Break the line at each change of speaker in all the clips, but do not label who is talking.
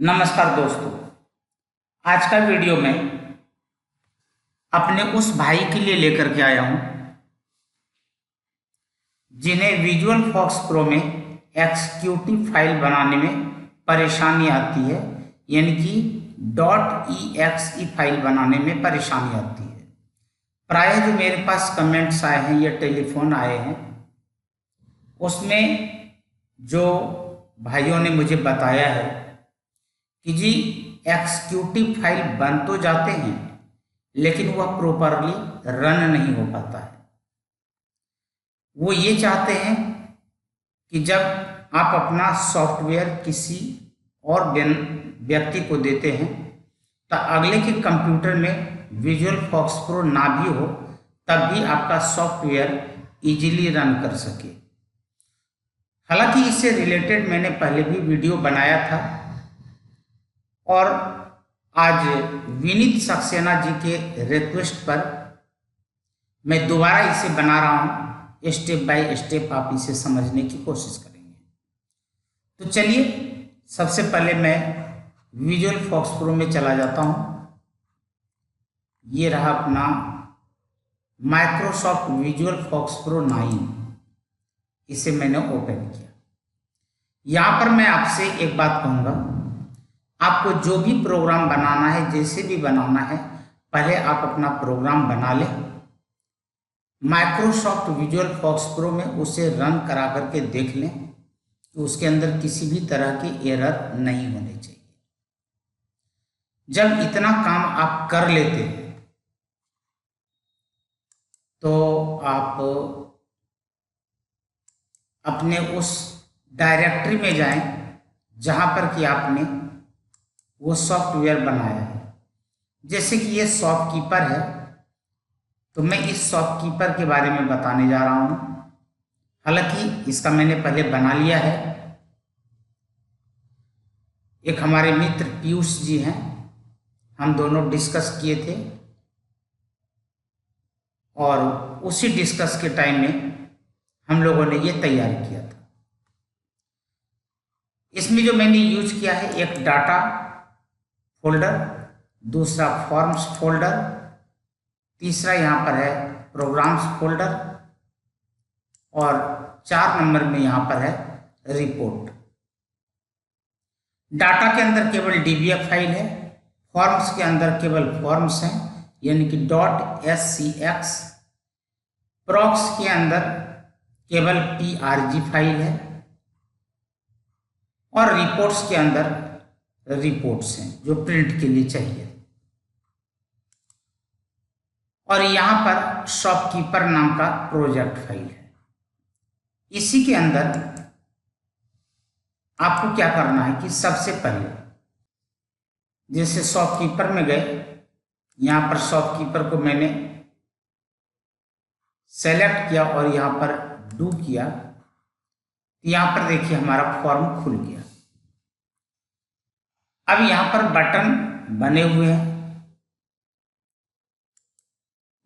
नमस्कार दोस्तों। आज का वीडियो में अपने उस भाई के लिए लेकर के आया हूं जिन्हें विजुअल फॉक्स प्रो में एक्जीक्यूटिव फाइल बनाने में परेशानी आती है, यानी कि .exe फाइल बनाने में परेशानी आती है। प्रायः जो मेरे पास कमेंट्स आए हैं या टेलीफोन आए हैं, उसमें जो भाइयों ने मुझे बताया है कि जी एक्जीक्यूटिव फाइल बन तो जाते हैं लेकिन वह प्रॉपरली रन नहीं हो पाता है। वो ये चाहते हैं कि जब आप अपना सॉफ्टवेयर किसी और व्यक्ति को देते हैं तो अगले के कंप्यूटर में विजुअल फॉक्स प्रो ना भी हो तब भी आपका सॉफ्टवेयर इजीली रन कर सके। हालांकि इससे रिलेटेड मैंने पहले भी वीडियो बनाया था और आज विनीत सक्सेना जी के रिक्वेस्ट पर मैं दोबारा इसे बना रहा हूं। स्टेप बाय स्टेप आप इसे समझने की कोशिश करेंगे। तो चलिए, सबसे पहले मैं विजुअल फॉक्स प्रो में चला जाता हूं। ये रहा अपना माइक्रोसॉफ्ट विजुअल फॉक्स प्रो 9, इसे मैंने ओपन किया। यहां पर मैं आपसे एक बात कहूंगा, आपको जो भी प्रोग्राम बनाना है, जैसे भी बनाना है, पहले आप अपना प्रोग्राम बना लें। माइक्रोसॉफ्ट विजुअल फॉक्स प्रो में उसे रन करा करके देख लें कि उसके अंदर किसी भी तरह की एरर नहीं होने चाहिए। जब इतना काम आप कर लेते हैं तो आप अपने उस डायरेक्टरी में जाएं जहां पर कि आपने वो सॉफ्टवेयर बनाया है। जैसे कि ये शॉपकीपर है, तो मैं इस शॉपकीपर के बारे में बताने जा रहा हूं। हालांकि इसका मैंने पहले बना लिया है। एक हमारे मित्र पीयूष जी हैं, हम दोनों डिस्कस किए थे और उसी डिस्कस के टाइम में हम लोगों ने ये तैयार किया था। इसमें जो मैंने यूज किया है, एक डाटा फोल्डर, दूसरा फॉर्म्स फोल्डर, तीसरा यहाँ पर है प्रोग्राम्स फोल्डर और 4 नंबर में यहाँ पर है रिपोर्ट। डाटा के अंदर केवल डीबीएफ फाइल है, फॉर्म्स के अंदर केवल फॉर्म्स हैं यानी कि .scx, प्रॉक्स के अंदर केवल PRG फाइल है और रिपोर्ट्स के अंदर रिपोर्ट्स हैं जो प्रिंट के लिए चाहिए। और यहां पर शॉपकीपर नाम का प्रोजेक्ट फाइल है। इसी के अंदर आपको क्या करना है कि सबसे पहले जैसे शॉपकीपर में गए, यहां पर शॉपकीपर को मैंने सेलेक्ट किया और यहां पर डू किया। यहां पर देखिए हमारा फॉर्म खुल गया। अब यहां पर बटन बने हुए हैं,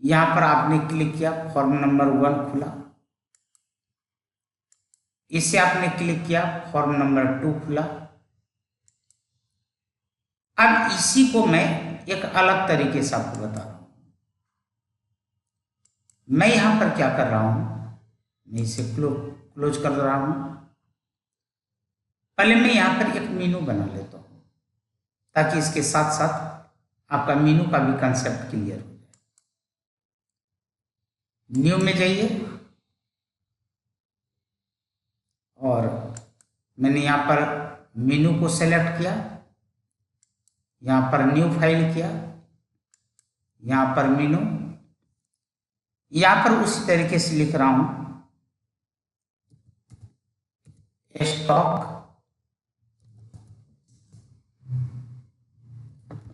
यहां पर आपने क्लिक किया, फॉर्म नंबर 1 खुला। इसे आपने क्लिक किया, फॉर्म नंबर 2 खुला। अब इसी को मैं एक अलग तरीके से आपको बता रहा हूं। मैं यहां पर क्या कर रहा हूं, मैं इसे क्लोज कर रहा हूं। पहले मैं यहां पर एक मेनू बना लेता हूं ताकि इसके साथ साथ आपका मेनू का भी कंसेप्ट क्लियर हो जाए। न्यू में जाइए और मैंने यहाँ पर मेनू को सेलेक्ट किया, यहाँ पर न्यू फाइल किया, यहाँ पर मेनू, यहाँ पर उसी तरीके से लिख रहा हूं स्टॉक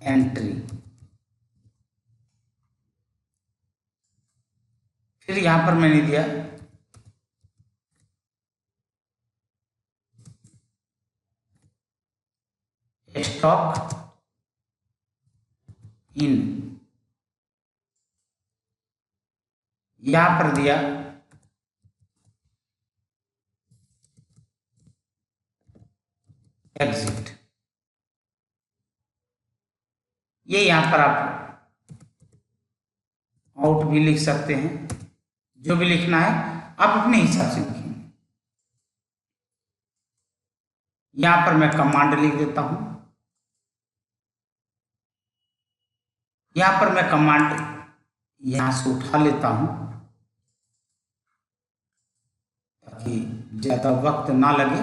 एंट्री। फिर यहां पर मैंने दिया स्टॉक इन, यहां पर दिया एग्जिट। ये यहाँ पर आप आउट भी लिख सकते हैं, जो भी लिखना है आप अपने हिसाब से लिखेंगे। यहाँ पर मैं कमांड लिख देता हूँ। यहाँ पर मैं कमांड यहाँ से उठा लेता हूँ ताकि ज़्यादा वक्त ना लगे।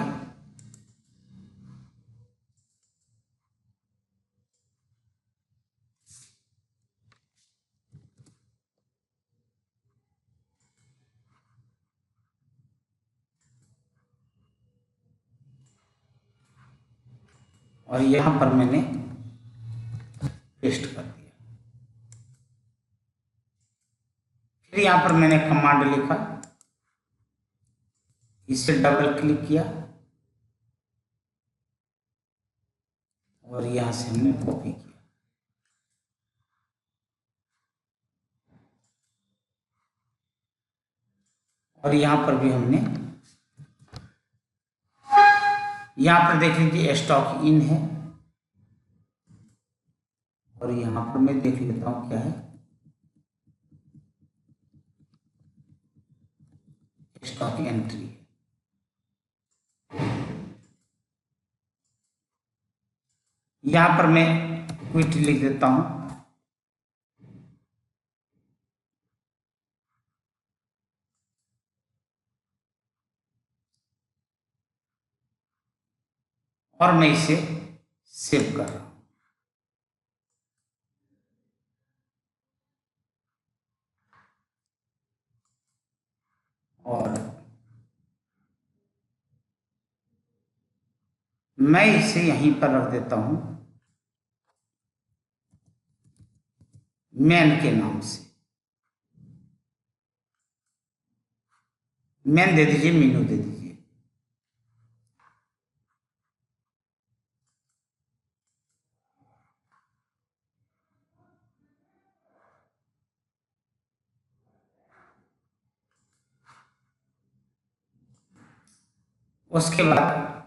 और यहाँ पर मैंने पेस्ट कर दिया। फिर यहाँ पर मैंने कमांड लिखा, इसे डबल क्लिक किया और यहाँ से हमने कॉपी किया। और यहाँ पर भी हमने, यहाँ पर देख लीजिए स्टॉक इन है, और यहाँ पर मैं देख लेता हूँ क्या है, स्टॉक एंट्री है। यहाँ पर मैं क्विट लिख देता हूँ। और मैं इसे सेव कर रहा हूँ। और मैं इसे यहीं पर रख देता हूं मैन के नाम से। मैन दे दीजिए, मीनू दे दीजिए। उसके बाद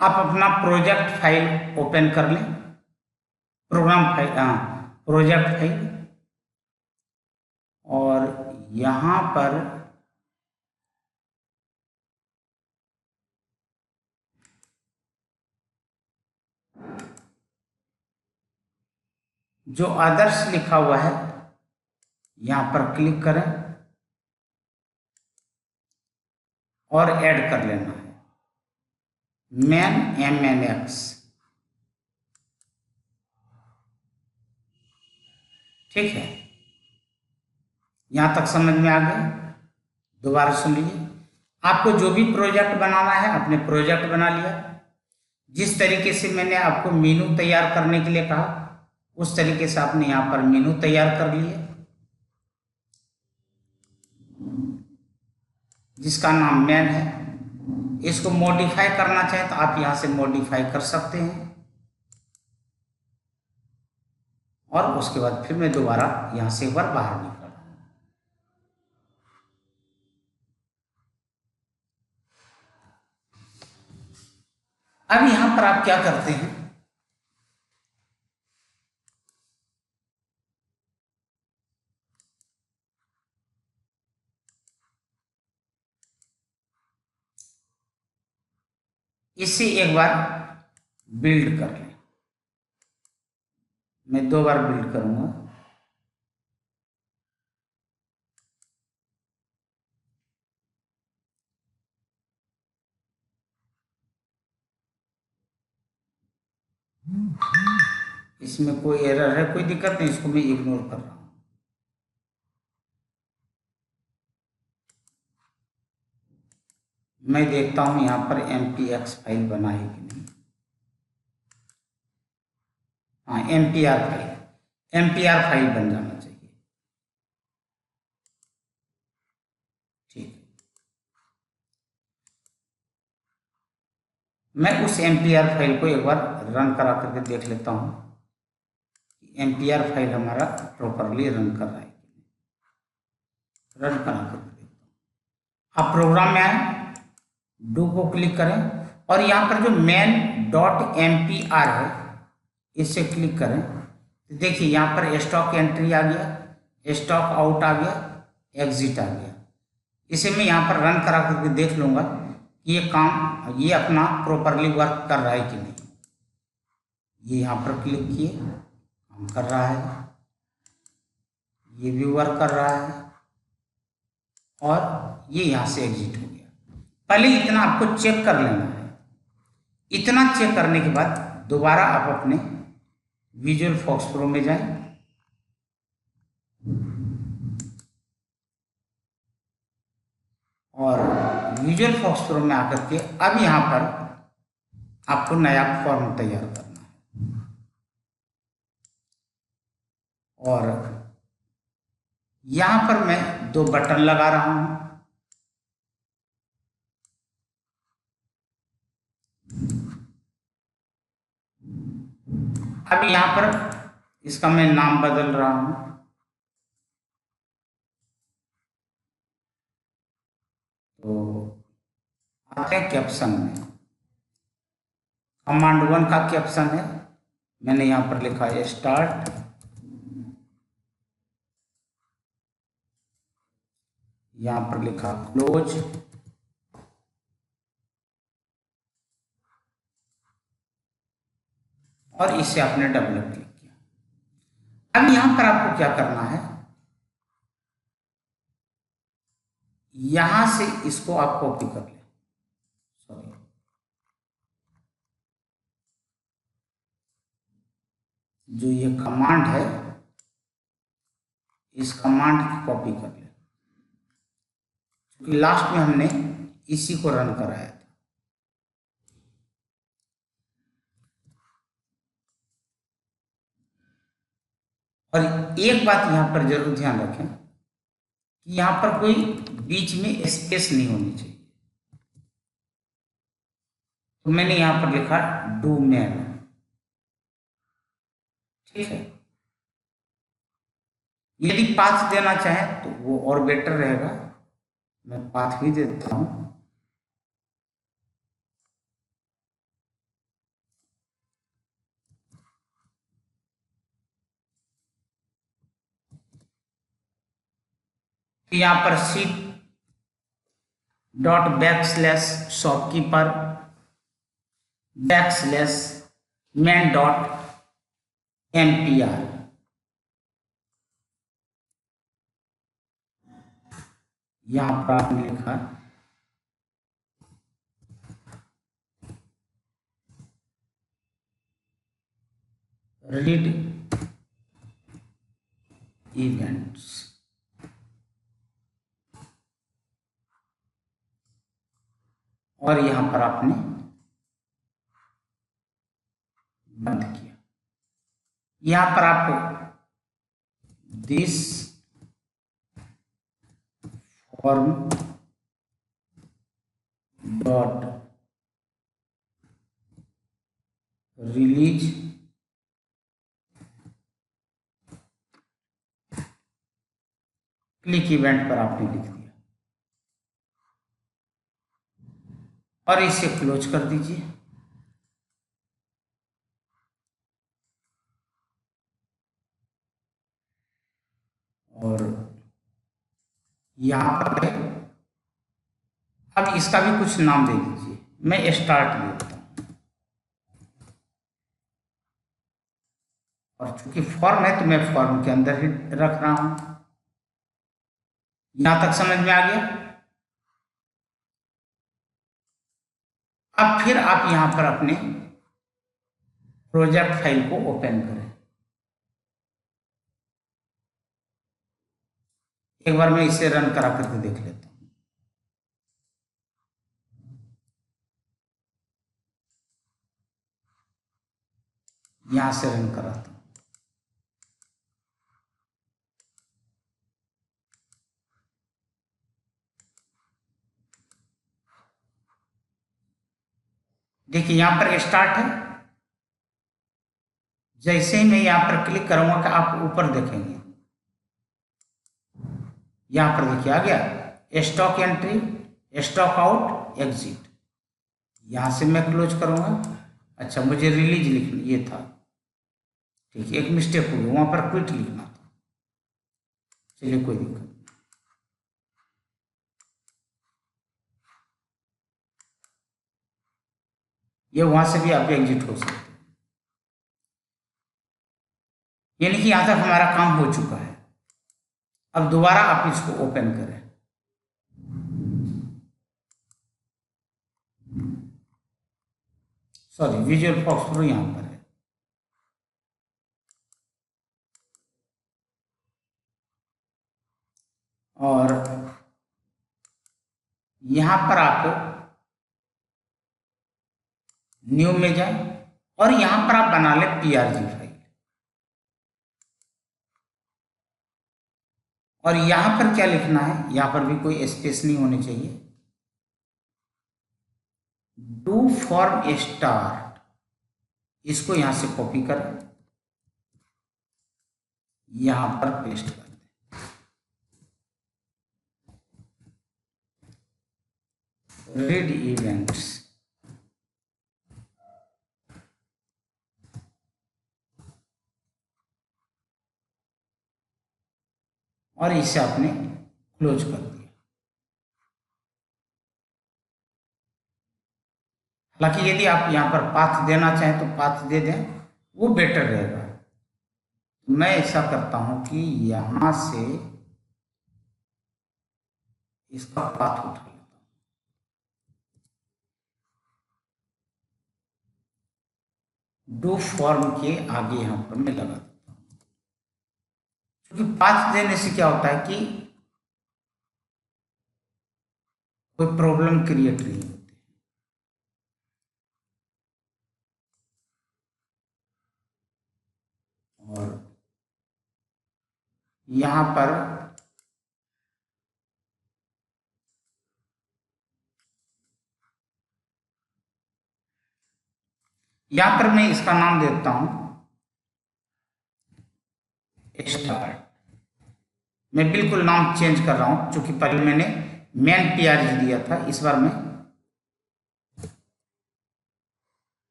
आप अपना प्रोजेक्ट फाइल ओपन कर लें, प्रोग्राम फाइल, प्रोजेक्ट फाइल। और यहां पर जो अदर्स लिखा हुआ है यहां पर क्लिक करें और ऐड कर लेना है मैन MNX। ठीक है, यहां तक समझ में आ गया? दोबारा सुन लीजिए। आपको जो भी प्रोजेक्ट बनाना है आपने प्रोजेक्ट बना लिया। जिस तरीके से मैंने आपको मेनू तैयार करने के लिए कहा उस तरीके से आपने यहां पर मेनू तैयार कर लिए, जिसका नाम मैन है। इसको मॉडिफाई करना चाहें तो आप यहां से मॉडिफाई कर सकते हैं। और उसके बाद फिर मैं दोबारा यहां से एक बार बाहर निकल। अब यहां पर आप क्या करते हैं, इसे एक बार बिल्ड कर लें। मैं 2 बार बिल्ड करूंगा। इसमें कोई एरर है, कोई दिक्कत नहीं, इसको मैं इग्नोर कर रहा हूं। मैं देखता हूं यहां पर MPX फाइल बना है कि नहीं। हाँ, एमपीआर फाइल बन जाना चाहिए। ठीक, मैं उस एमपीआर फाइल को एक बार रन करा करके देख लेता हूँ कि एमपीआर फाइल हमारा प्रॉपरली रन कर रहा है। रन करा करके देखता हूँ। आप प्रोग्राम में आए, डू को क्लिक करें और यहाँ पर जो main.mpr है इसे क्लिक करें। तो देखिए यहाँ पर स्टॉक एंट्री आ गया, स्टॉक आउट आ गया, एग्जिट आ गया। इसे मैं यहाँ पर रन करा करके देख लूँगा कि ये अपना प्रॉपरली वर्क कर रहा है कि नहीं। ये यहाँ पर क्लिक किए, काम कर रहा है, ये भी वर्क कर रहा है और ये यहाँ से एग्जिट हो गया। पहले इतना आपको चेक कर लेना है। इतना चेक करने के बाद दोबारा आप अपने विजुअल फॉक्स प्रो में जाएं और विजुअल फॉक्स प्रो में आकर के अब यहाँ पर आपको नया फॉर्म तैयार करना है और यहाँ पर मैं 2 बटन लगा रहा हूँ। अब यहाँ पर इसका मैं नाम बदल रहा हूँ। तो आते हैं कैप्शन में। कमांड 1 का कैप्शन है, मैंने यहाँ पर लिखा है स्टार्ट। यहाँ पर लिखा क्लोज और इसे आपने डबल क्लिक किया। अब यहाँ पर आपको क्या करना है, यहां से इसको आप कॉपी कर लें। सॉरी, जो ये कमांड है इस कमांड की कॉपी कर लें, क्योंकि लास्ट में हमने इसी को रन कराया था। और एक बात यहां पर जरूर ध्यान रखें कि यहां पर कोई बीच में स्पेस नहीं होनी चाहिए। तो मैंने यहां पर लिखा डू मैन, ठीक है। यदि पाथ देना चाहें तो वो और बेटर रहेगा, मैं पाथ भी देता हूं। यहां पर sheet dot backslash shopkeeper backslash man dot MPR, यहां पर आपने लिखा रीड इवेंट्स। और यहां पर आपने बंद किया। यहां पर आपको this form dot release click event पर आपने लिख दिया और इसे क्लोज कर दीजिए। और यहां पर अब इसका भी कुछ नाम दे दीजिए, मैं स्टार्ट देता हूं। और चूंकि फॉर्म है तो मैं फॉर्म के अंदर ही रख रहा हूं। यहां तक समझ में आ गया। अब फिर आप यहां पर अपने प्रोजेक्ट फाइल को ओपन करें। एक बार मैं इसे रन करा करके देख लेता हूं। यहां से रन कराता हूं। देखिए यहां पर स्टार्ट है। जैसे ही मैं यहां पर क्लिक करूंगा कि आप ऊपर देखेंगे, यहां पर देखिए आ गया stock entry, stock out, exit. यहां से मैं क्लोज करूंगा। अच्छा, मुझे रिलीज लिखना ये था, ठीक है, एक मिस्टेक हो गई, वहां पर क्विट लिखना था। चलिए कोई दिक्कत नहीं। ये वहां से भी आप एग्जिट हो सकते हैं। यानी कि यहां तक हमारा काम हो चुका है। अब दोबारा आप इसको ओपन करें। सॉरी, विजुअल फॉक्स प्रो यहां पर है। और यहां पर आप न्यू में जाएं और यहां पर आप बना ले पीआरजी फाइल। और यहां पर क्या लिखना है, यहां पर भी कोई स्पेस नहीं होनी चाहिए। डू फॉर्म स्टार्ट, इसको यहां से कॉपी करें, यहां पर पेस्ट कर दें। रीड इवेंट्स, और इसे आपने क्लोज कर दिया। हालांकि यदि आप यहां पर पाथ देना चाहें तो पाथ दे दें, वो बेटर रहेगा। मैं ऐसा करता हूं कि यहां से इसका पाथ उठा लेता हूं। डू फॉर्म के आगे यहां पर मैं लगा देता हूं, क्योंकि पाथ देने से क्या होता है कि कोई प्रॉब्लम क्रिएट नहीं होती। और यहां पर मैं इसका नाम देता हूं स्टार्ट। मैं बिल्कुल नाम चेंज कर रहा हूं, क्योंकि पहले मैंने मेन पीआरजी दिया था, इस बार मैं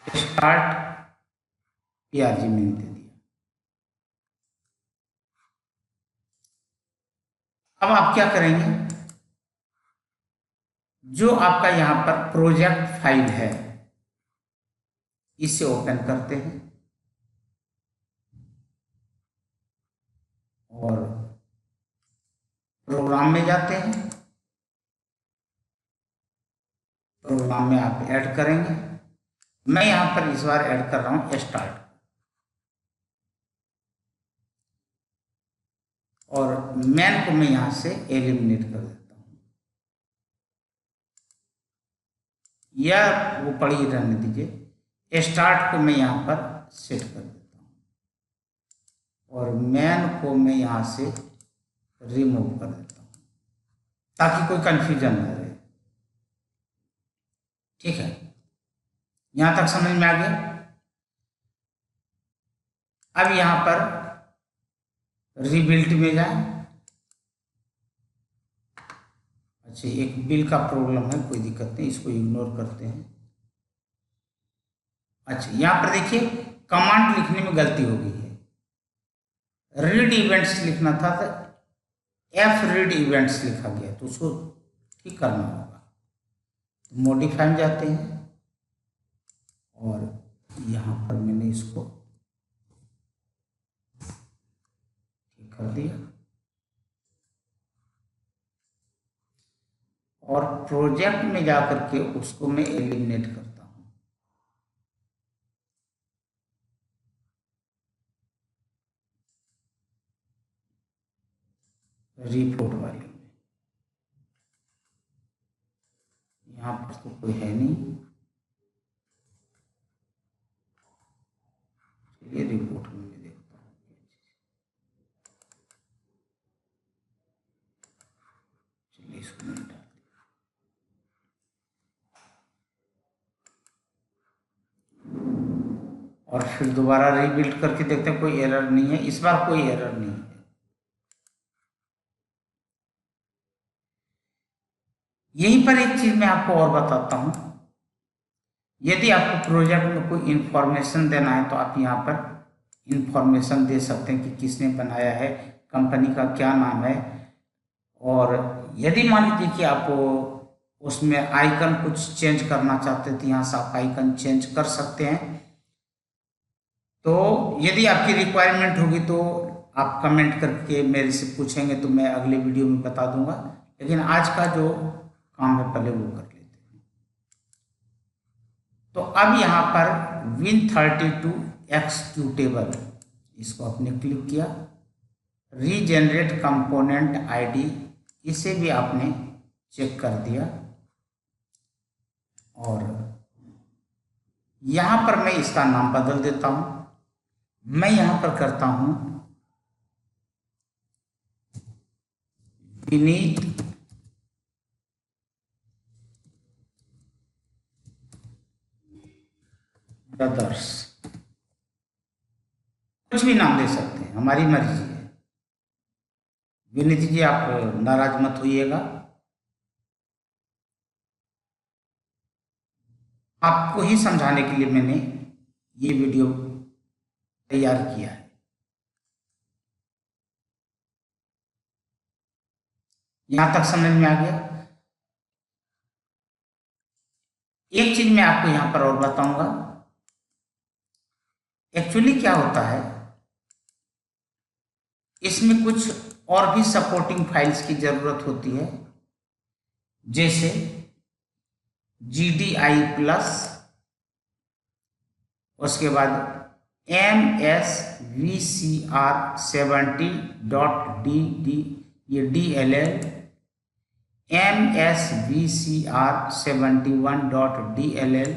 स्टार्ट पीआरजी मैंने दे दिया। अब आप क्या करेंगे, जो आपका यहां पर प्रोजेक्ट फाइल है इसे ओपन करते हैं और प्रोग्राम में जाते हैं। प्रोग्राम में आप ऐड करेंगे। मैं यहां पर इस बार ऐड कर रहा हूं स्टार्ट, और मैन को मैं यहां से एलिमिनेट कर देता हूं, या वो पड़ी रहने दीजिए। स्टार्ट को मैं यहां पर सेट कर देता हूं और मैन को मैं यहां से रिमूव कर देता हूं, ताकि कोई कंफ्यूजन न रहे। ठीक है, यहां तक समझ में आ गया। अब यहां पर रिबिल्ट में जाएं। अच्छा, एक बिल का प्रॉब्लम है, कोई दिक्कत नहीं, इसको इग्नोर करते हैं। अच्छा, यहां पर देखिए कमांड लिखने में गलती हो गई है। रीड इवेंट्स लिखना था तो एफ रीड इवेंट्स लिखा गया, तो उसको ठीक करना होगा। तो मॉडिफाई में जाते हैं और यहां पर मैंने इसको ठीक कर दिया और प्रोजेक्ट में जाकर के उसको मैं एलिमिनेट करता हूं। रिपोर्ट वाले में यहां पर तो कोई है नहीं। और फिर दोबारा रीबिल्ड करके देखते हैं, कोई एरर नहीं है, इस बार कोई एरर नहीं है। यहीं पर एक चीज मैं आपको और बताता हूं, यदि आपको प्रोजेक्ट में कोई इंफॉर्मेशन देना है तो आप यहाँ पर इंफॉर्मेशन दे सकते हैं कि किसने बनाया है, कंपनी का क्या नाम है। और यदि मान लीजिए कि आप उसमें आइकन कुछ चेंज करना चाहते हैं तो यहाँ से आप आइकन चेंज कर सकते हैं। तो यदि आपकी रिक्वायरमेंट होगी तो आप कमेंट करके मेरे से पूछेंगे तो मैं अगले वीडियो में बता दूंगा, लेकिन आज का जो काम है पहले वो कर लेते हैं। तो अब यहाँ पर Win32 एक्सिक्यूटेबल, इसको आपने क्लिक किया, रीजेनरेट कंपोनेंट आईडी, इसे भी आपने चेक कर दिया। और यहां पर मैं इसका नाम बदल देता हूं, मैं यहां पर करता हूं विनीत ब्रदर्स, कुछ भी नाम दे सकते हैं, हमारी मर्जी है। विनीत जी आप नाराज मत होइएगा, आपको ही समझाने के लिए मैंने ये वीडियो तैयार किया है। यहां तक समझ में आ गया। एक चीज मैं आपको यहां पर और बताऊंगा, एक्चुअली क्या होता है, इसमें कुछ और भी सपोर्टिंग फाइल्स की जरूरत होती है, जैसे GDI+, उसके बाद MSVCR70.DD, ये DLL, MSVCR71.DLL,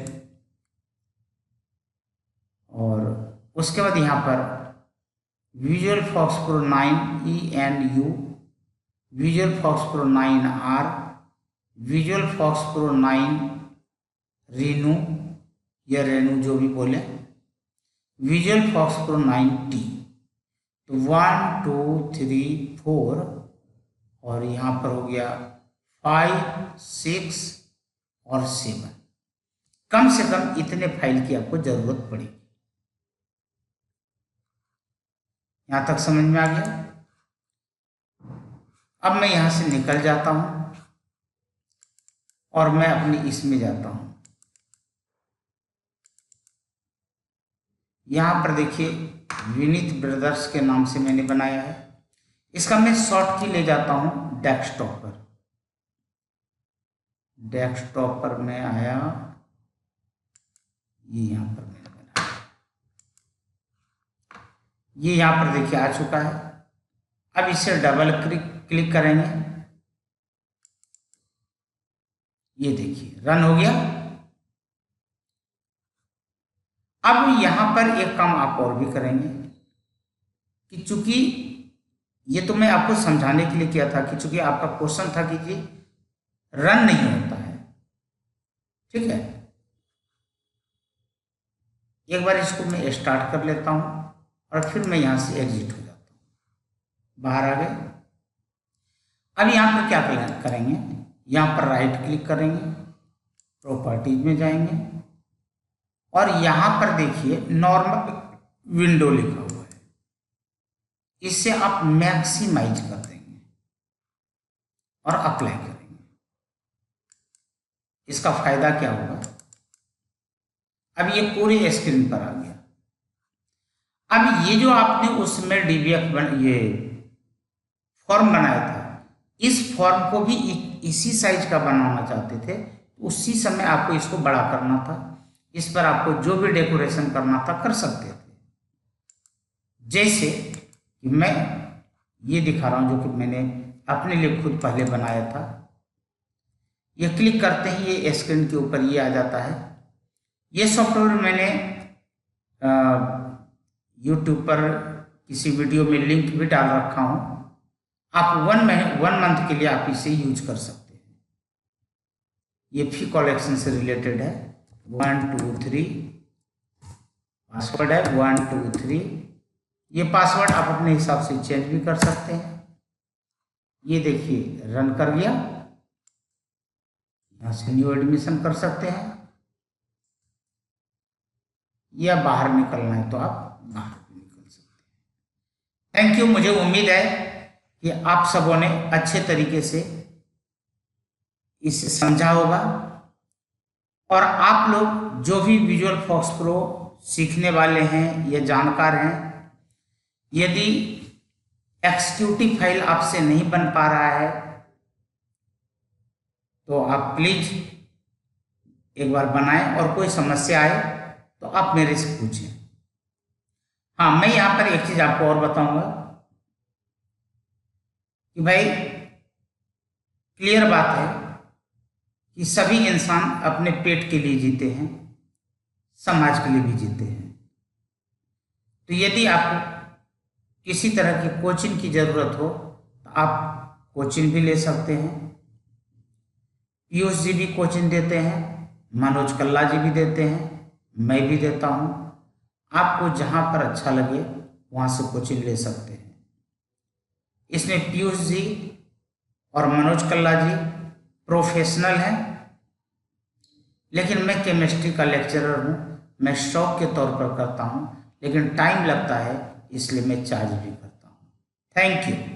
और उसके बाद यहाँ पर Visual Fox Pro 9 ENU, Visual Fox Pro 9R, Visual Fox Pro 9 Renu या रेनू जो भी बोले, Visual Fox Pro 9T। तो 1 2 3 4 और यहाँ पर हो गया 5 6 और 7, कम से कम इतने फाइल की आपको जरूरत पड़ेगी। यहां तक समझ में आ गया। अब मैं यहां से निकल जाता हूं और मैं अपनी इसमें जाता हूं। यहां पर देखिए विनीत ब्रदर्स के नाम से मैंने बनाया है, इसका मैं शॉर्ट की ले जाता हूं डेस्कटॉप पर। डेस्कटॉप पर मैं आया, ये यहां पर मैंने बनाया, ये यहां पर देखिए आ चुका है। अब इसे डबल क्लिक करेंगे, ये देखिए रन हो गया। अब यहां पर एक काम आप और भी करेंगे कि चूंकि ये तो मैं आपको समझाने के लिए किया था कि चूंकि आपका क्वेश्चन था कि ये रन नहीं होता है, ठीक है। एक बार इसको मैं स्टार्ट कर लेता हूं और फिर मैं यहां से एग्जिट हो जाता हूं, बाहर आ गए। अब यहां पर क्या करेंगे, यहां पर राइट क्लिक करेंगे, प्रॉपर्टीज में जाएंगे और यहां पर देखिए नॉर्मल विंडो लिखा हुआ है, इससे आप मैक्सिमाइज कर देंगे और अप्लाई करेंगे। इसका फायदा क्या होगा, अब ये पूरी स्क्रीन पर आ गया। अब ये जो आपने उसमें DBF ये फॉर्म बनाया था, इस फॉर्म को भी इसी साइज का बनाना चाहते थे, उसी समय आपको इसको बड़ा करना था। इस पर आपको जो भी डेकोरेशन करना था कर सकते थे। जैसे कि मैं ये दिखा रहा हूं जो कि मैंने अपने लिए खुद पहले बनाया था। ये क्लिक करते ही ये स्क्रीन के ऊपर ये आ जाता है। ये सॉफ्टवेयर मैंने YouTube पर किसी वीडियो में लिंक भी डाल रखा हूं, आप 1 मंथ के लिए आप इसे यूज कर सकते हैं। ये फी कलेक्शन से रिलेटेड है, 1 2 3 पासवर्ड है 1 2 3। ये पासवर्ड आप अपने हिसाब से चेंज भी कर सकते हैं। ये देखिए रन कर लिया। यहाँ से न्यू एडमिशन कर सकते हैं, या बाहर निकलना है तो आप बाहर भी निकल सकते हैं। Thank you. मुझे उम्मीद है कि आप सबों ने अच्छे तरीके से इसे समझा होगा, और आप लोग जो भी विजुअल फॉक्स प्रो सीखने वाले हैं या जानकार हैं, यदि एक्सक्यूटिव फाइल आपसे नहीं बन पा रहा है तो आप प्लीज एक बार बनाएं, और कोई समस्या आए तो आप मेरे से पूछें। हाँ, मैं यहाँ पर एक चीज आपको और बताऊंगा कि भाई क्लियर बात है कि सभी इंसान अपने पेट के लिए जीते हैं, समाज के लिए भी जीते हैं। तो यदि आपको किसी तरह की कोचिंग की जरूरत हो तो आप कोचिंग भी ले सकते हैं। पीयूष जी भी कोचिंग देते हैं, मनोज कल्ला जी भी देते हैं, मैं भी देता हूं। आपको जहां पर अच्छा लगे वहां से कोचिंग ले सकते हैं। इसमें पीयूष जी और मनोज कल्ला जी प्रोफेशनल हैं, लेकिन मैं केमिस्ट्री का लेक्चरर हूं। मैं शौक के तौर पर करता हूं, लेकिन टाइम लगता है, इसलिए मैं चार्ज भी करता हूं। Thank you.